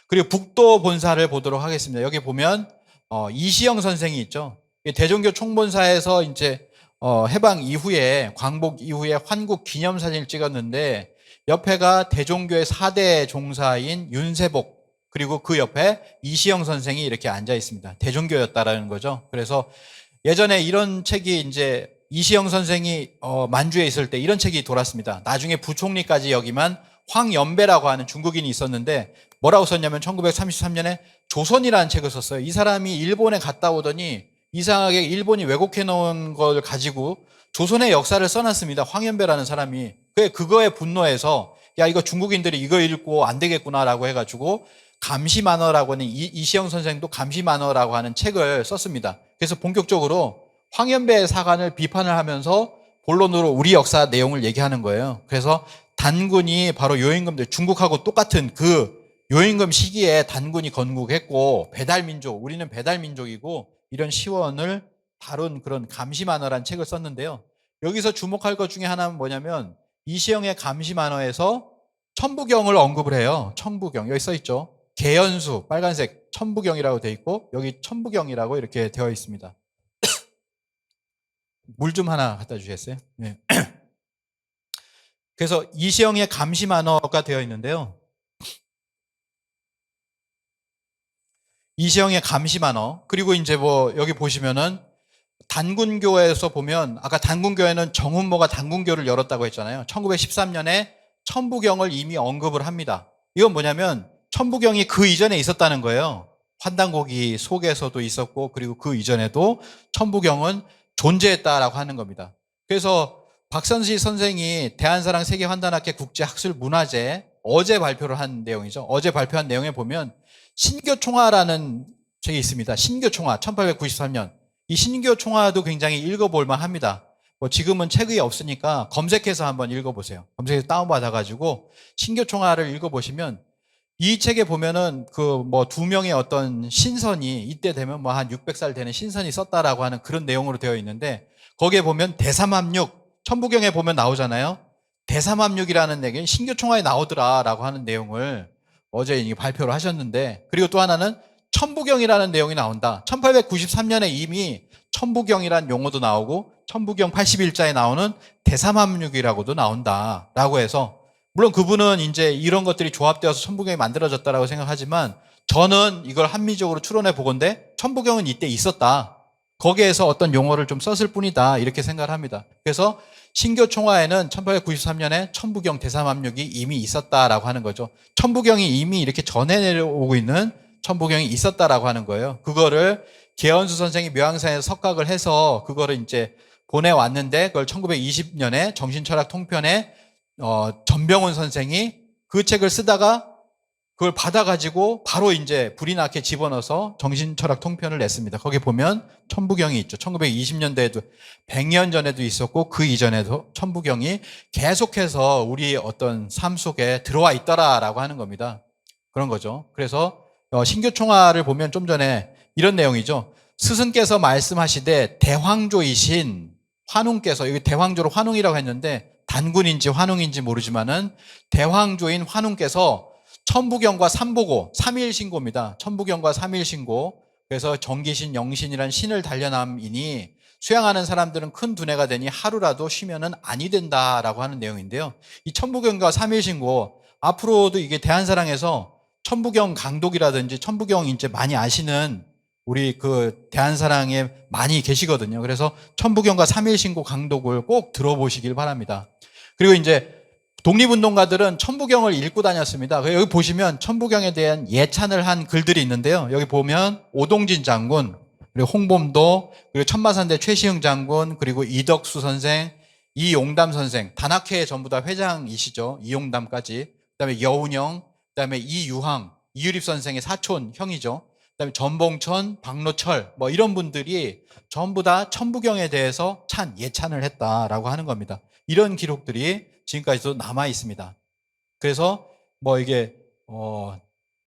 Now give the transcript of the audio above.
그리고 북도 본사를 보도록 하겠습니다. 여기 보면 이시영 선생이 있죠. 대종교 총본사에서 이제 해방 이후에 광복 이후에 환국 기념사진을 찍었는데 옆에가 대종교의 4대 종사인 윤세복 그리고 그 옆에 이시영 선생이 이렇게 앉아 있습니다. 대종교였다라는 거죠. 그래서 예전에 이런 책이 이제 이시영 선생이 만주에 있을 때 이런 책이 돌았습니다. 나중에 부총리까지 역임한 황연배라고 하는 중국인이 있었는데 뭐라고 썼냐면 1933년에 조선이라는 책을 썼어요. 이 사람이 일본에 갔다 오더니 이상하게 일본이 왜곡해 놓은 걸 가지고 조선의 역사를 써놨습니다. 황연배라는 사람이. 그거에 분노해서 야 이거 중국인들이 이거 읽고 안 되겠구나라고 해가지고 감시만어라고 하는 이시영 선생도 감시만어라고 하는 책을 썼습니다. 그래서 본격적으로 황연배의 사관을 비판을 하면서 본론으로 우리 역사 내용을 얘기하는 거예요. 그래서 단군이 바로 요임금들, 중국하고 똑같은 그 요임금 시기에 단군이 건국했고 배달민족, 우리는 배달민족이고 이런 시원을 다룬 그런 감시만어라는 책을 썼는데요. 여기서 주목할 것 중에 하나는 뭐냐면 이시영의 감시만어에서 천부경을 언급을 해요. 천부경 여기 써 있죠. 개연수 빨간색 천부경이라고 되어 있고 여기 천부경이라고 이렇게 되어 있습니다. 물 좀 하나 갖다 주시겠어요? 네. 그래서 이시영의 감시만어가 되어 있는데요. 이시영의 감시만어 그리고 이제 뭐 여기 보시면은 단군교에서 보면 아까 단군교회는 정훈모가 단군교를 열었다고 했잖아요. 1913년에 천부경을 이미 언급을 합니다. 이건 뭐냐면 천부경이 그 이전에 있었다는 거예요. 환단고기 속에서도 있었고 그리고 그 이전에도 천부경은 존재했다라고 하는 겁니다. 그래서 박선시 선생이 대한사랑 세계환단학회 국제학술문화제 어제 발표를 한 내용이죠. 어제 발표한 내용에 보면 신교총화라는 책이 있습니다. 신교총화 1893년. 이 신교총화도 굉장히 읽어볼 만합니다. 뭐 지금은 책이 없으니까 검색해서 한번 읽어보세요. 검색해서 다운받아가지고 신교총화를 읽어보시면 이 책에 보면은 그 뭐 두 명의 어떤 신선이 이때 되면 뭐 한 600살 되는 신선이 썼다라고 하는 그런 내용으로 되어 있는데 거기에 보면 대삼합육 천부경에 보면 나오잖아요. 대삼합육이라는 얘기는 신교총화에 나오더라라고 하는 내용을 어제 발표를 하셨는데 그리고 또 하나는 천부경이라는 내용이 나온다. 1893년에 이미 천부경이라는 용어도 나오고 천부경 81자에 나오는 대삼합육이라고도 나온다라고 해서 물론 그분은 이제 이런 것들이 조합되어서 천부경이 만들어졌다라고 생각하지만 저는 이걸 합리적으로 추론해 보건대 천부경은 이때 있었다. 거기에서 어떤 용어를 좀 썼을 뿐이다. 이렇게 생각을 합니다. 그래서 신교총화에는 1893년에 천부경 대삼합육이 이미 있었다라고 하는 거죠. 천부경이 이미 이렇게 전해 내려오고 있는 천부경이 있었다라고 하는 거예요. 그거를 개연수 선생이 묘향사에서 석각을 해서 그거를 이제 보내왔는데 그걸 1920년에 정신철학 통편에 전병훈 선생이 그 책을 쓰다가 그걸 받아가지고 바로 이제 불이 나게 집어넣어서 정신철학 통편을 냈습니다. 거기 보면 천부경이 있죠. 1920년대에도 100년 전에도 있었고 그 이전에도 천부경이 계속해서 우리 어떤 삶 속에 들어와 있더라라고 하는 겁니다. 그런 거죠. 그래서 신교총화를 보면 좀 전에 이런 내용이죠. 스승께서 말씀하시되 대황조이신 환웅께서 여기 대황조로 환웅이라고 했는데 단군인지 환웅인지 모르지만은 대황조인 환웅께서 천부경과 삼보고 삼일신고입니다. 천부경과 삼일신고 그래서 정기신 영신이란 신을 단련함이니 수양하는 사람들은 큰 두뇌가 되니 하루라도 쉬면은 아니 된다라고 하는 내용인데요. 이 천부경과 삼일신고 앞으로도 이게 대한사랑에서 천부경 강독이라든지 천부경 이제 많이 아시는 우리 그 대한사랑에 많이 계시거든요. 그래서 천부경과 삼일신고 강독을 꼭 들어보시길 바랍니다. 그리고 이제 독립운동가들은 천부경을 읽고 다녔습니다. 여기 보시면 천부경에 대한 예찬을 한 글들이 있는데요. 여기 보면 오동진 장군, 그리고 홍범도, 그리고 천마산대 최시흥 장군, 그리고 이덕수 선생, 이용담 선생, 단학회 전부 다 회장이시죠. 이용담까지. 그다음에 여운형, 그다음에 이유항, 이유립 선생의 사촌 형이죠. 그다음에 전봉천, 박노철 뭐 이런 분들이 전부 다 천부경에 대해서 예찬을 했다라고 하는 겁니다. 이런 기록들이 지금까지도 남아 있습니다. 그래서 뭐 이게